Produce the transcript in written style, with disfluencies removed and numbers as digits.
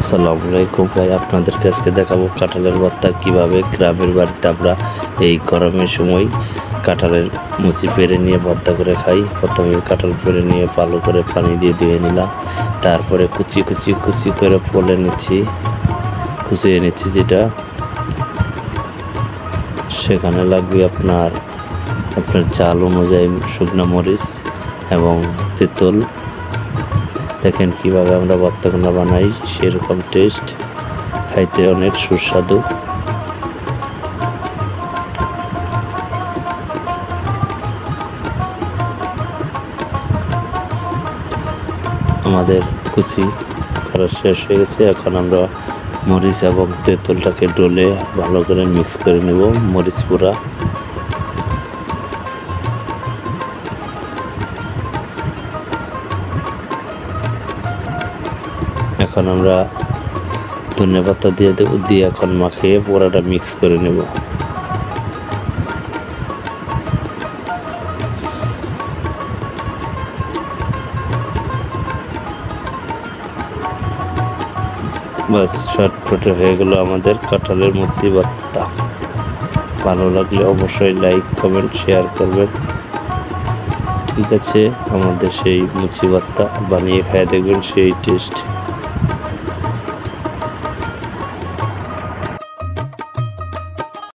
আসসালামু আলাইকুম ভাই, আপনাদেরকে আজকে দেখাবো কাঁঠালের ভর্তা কিভাবে গ্রামের বাড়িতে আমরা এই গরমের সময় কাঁঠালের মুচি পেরে নিয়ে ভর্তা করে খাই। প্রথমে কাঁঠাল পেরে নিয়ে ভালো করে পানি দিয়ে ধুয়ে নিলাম, তারপরে কুচি কুচি কুচি করে কুচিয়ে নিচ্ছি যেটা সেখানে লাগবে আপনার চাল অনুযায়ী শুকনো মরিচ এবং তেঁতুল। দেখেন কিভাবে আমরা ভর্তাগুলো বানাই, সেরকম টেস্ট, খাইতে অনেক সুস্বাদু। আমাদের কুচি করা শেষ হয়ে গেছে। এখন আমরা মরিচ এবং তেঁতুলটাকে ডলে ভালো করে মিক্স করে নেব। মরিচ পুরা এখন আমরা ধনেপাতা দিয়ে দেব, দিয়ে এখন মাখিয়ে পুরাটা মিক্স করে নেব। বাস শর্টকাটে হয়ে গেল আমাদের কাঁঠালের মুচি ভর্তা। ভালো লাগলে অবশ্যই লাইক কমেন্ট শেয়ার করবেন। ঠিক আছে, আমাদের সেই মুচি ভর্তা বানিয়ে খেয়ে দেখবেন সেই টেস্ট।